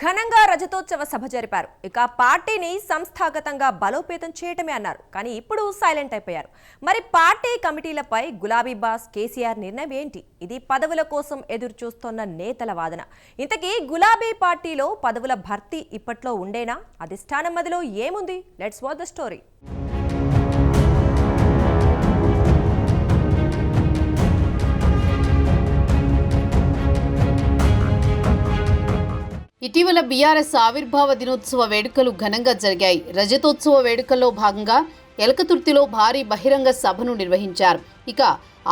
ఘనంగా రజతోత్సవ సభ జరిపారు. ఇక పార్టీని సంస్థాగతంగా బలోపేతం చేయటమే అన్నారు. కానీ ఇప్పుడు సైలెంట్ అయిపోయారు. మరి పార్టీ కమిటీలపై గులాబీ బాస్ కేసీఆర్ నిర్ణయం ఏంటి? ఇది పదవుల కోసం ఎదురు చూస్తున్న నేతల వాదన. ఇంతకీ గులాబీ పార్టీలో పదవుల భర్తీ ఇప్పట్లో ఉండేనా? అధిష్టానం మధ్యలో ఏముంది? Let's watch the story. ఇటీవల బీఆర్ఎస్ ఆవిర్భావ దినోత్సవ వేడుకలు ఘనంగా జరిగాయి. రజతోత్సవ వేడుకల్లో భాగంగా ఎలకతుర్తిలో భారీ బహిరంగ సభను నిర్వహించారు. ఇక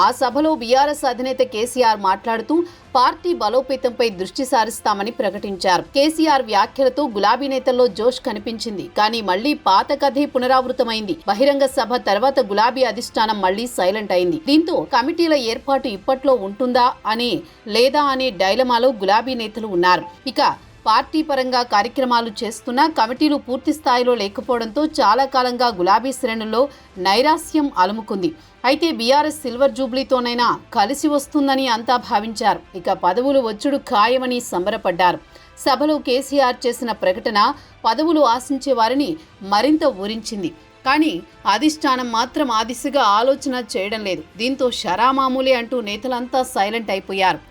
ఆ సభలో బీఆర్ఎస్ అధినేత కేసీఆర్ మాట్లాడుతూ పార్టీ బలోపేతంపై దృష్టి సారిస్తామని ప్రకటించారు. కేసీఆర్ వ్యాఖ్యలతో గులాబీ నేతల్లో జోష్ కనిపించింది. కానీ మళ్లీ పాత కథే పునరావృతమైంది. బహిరంగ సభ తర్వాత గులాబీ అధిష్టానం మళ్లీ సైలెంట్ అయింది. దీంతో కమిటీల ఏర్పాటు ఇప్పట్లో ఉంటుందా అని లేదా అనే డైలమాలో గులాబీ నేతలు ఉన్నారు. ఇక పార్టీ పరంగా కార్యక్రమాలు చేస్తున్నా కమిటీలు పూర్తి స్థాయిలో లేకపోవడంతో చాలా కాలంగా గులాబీ శ్రేణుల్లో నైరాస్యం అలుముకుంది. అయితే బీఆర్ఎస్ సిల్వర్ జూబ్లీతోనైనా కలిసి వస్తుందని అంతా భావించారు. ఇక పదవులు వచ్చుడు ఖాయమని సంబరపడ్డారు. సభలో కేసీఆర్ చేసిన ప్రకటన పదవులు ఆశించే వారిని మరింత ఊరించింది. కానీ అధిష్టానం మాత్రం ఆ దిశగా ఆలోచన చేయడం లేదు. దీంతో షరామామూలే అంటూ నేతలంతా సైలెంట్ అయిపోయారు.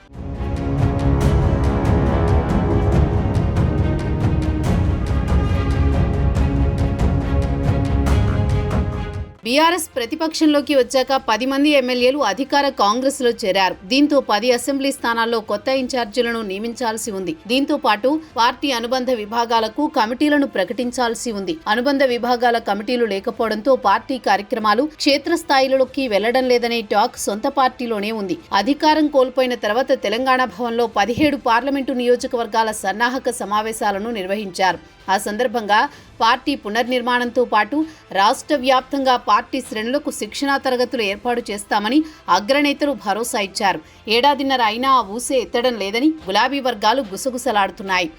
బీఆర్ఎస్ ప్రతిపక్షంలోకి వచ్చాక 10 మంది ఎమ్మెల్యేలు అధికార కాంగ్రెస్ లో చేరారు. దీంతో 10 అసెంబ్లీ స్థానాల్లో కొత్త ఇన్ఛార్జీలను నియమించాల్సి ఉంది. దీంతో పాటు పార్టీ అనుబంధ విభాగాలకు కమిటీలను ప్రకటించాల్సి ఉంది. అనుబంధ విభాగాల కమిటీలు లేకపోవడంతో పార్టీ కార్యక్రమాలు క్షేత్రస్థాయిలోకి వెళ్లడం లేదనే టాక్ సొంత పార్టీలోనే ఉంది. అధికారం కోల్పోయిన తర్వాత తెలంగాణ భవన్లో 17 పార్లమెంటు నియోజకవర్గాల సన్నాహక సమావేశాలను నిర్వహించారు. ఆ సందర్భంగా పార్టీ పునర్నిర్మాణంతో పాటు రాష్ట్ర వ్యాప్తంగా పార్టీ శ్రేణులకు శిక్షణా తరగతులు ఏర్పాటు చేస్తామని అగ్రనేతలు భరోసా ఇచ్చారు. ఏడాదిన్నర అయినా ఆ ఊసే ఎత్తడం లేదని గులాబీ వర్గాలు గుసగుసలాడుతున్నాయి.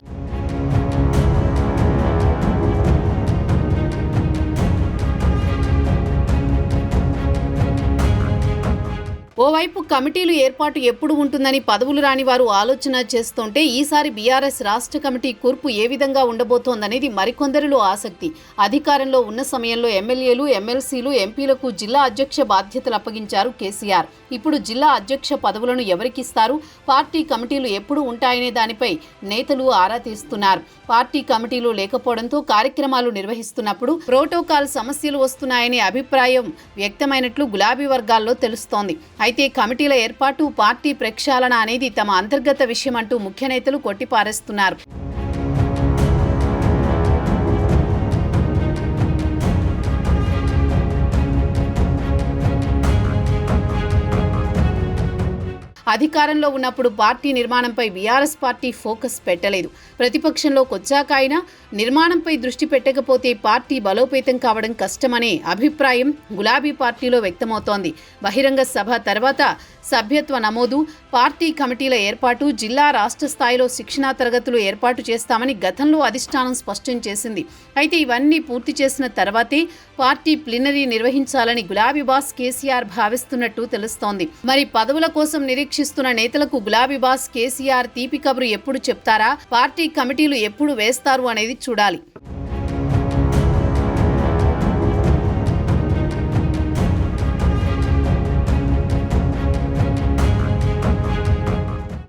ఓవైపు కమిటీలు ఏర్పాటు ఎప్పుడు ఉంటుందని పదవులు రాని వారు ఆలోచన చేస్తుంటే ఈసారి బీఆర్ఎస్ రాష్ట్ర కమిటీ కూర్పు ఏ విధంగా ఉండబోతోందనేది మరికొందరిలో ఆసక్తి. అధికారంలో ఉన్న సమయంలో ఎమ్మెల్యేలు, ఎమ్మెల్సీలు, ఎంపీలకు జిల్లా అధ్యక్ష బాధ్యతలు అప్పగించారు కేసీఆర్. ఇప్పుడు జిల్లా అధ్యక్ష పదవులను ఎవరికిస్తారు, పార్టీ కమిటీలు ఎప్పుడు ఉంటాయనే దానిపై నేతలు ఆరా తీస్తున్నారు. పార్టీ కమిటీలు లేకపోవడంతో కార్యక్రమాలు నిర్వహిస్తున్నప్పుడు ప్రోటోకాల్ సమస్యలు వస్తున్నాయనే అభిప్రాయం వ్యక్తమైనట్లు గులాబీ వర్గాల్లో తెలుస్తోంది. అయితే కమిటీల ఏర్పాటు, పార్టీ ప్రక్షాళన అనేది తమ అంతర్గత విషయం అంటూ ముఖ్య నేతలు కొట్టిపారేస్తున్నారు. అధికారంలో ఉన్నప్పుడు పార్టీ నిర్మాణంపై బీఆర్ఎస్ పార్టీ ఫోకస్ పెట్టలేదు. ప్రతిపక్షంలోకి వచ్చాక అయినా నిర్మాణంపై దృష్టి పెట్టకపోతే పార్టీ బలోపేతం కావడం కష్టమనే అభిప్రాయం గులాబీ పార్టీలో వ్యక్తమవుతోంది. బహిరంగ సభ తర్వాత సభ్యత్వ నమోదు, పార్టీ కమిటీల ఏర్పాటు, జిల్లా రాష్ట్ర స్థాయిలో శిక్షణా తరగతులు ఏర్పాటు చేస్తామని గతంలో అధిష్టానం స్పష్టం చేసింది. అయితే ఇవన్నీ పూర్తి చేసిన తర్వాతే పార్టీ ప్లీనరీ నిర్వహించాలని గులాబీ బాస్ కేసీఆర్ భావిస్తున్నట్టు తెలుస్తోంది. మరి పదవుల కోసం నిరీక్షిస్తున్న నేతలకు గులాబీ బాస్ కేసీఆర్ తీపి కబురు ఎప్పుడు చెప్తారా, పార్టీ కమిటీలు ఎప్పుడు వేస్తారు అనేది చూడాలి.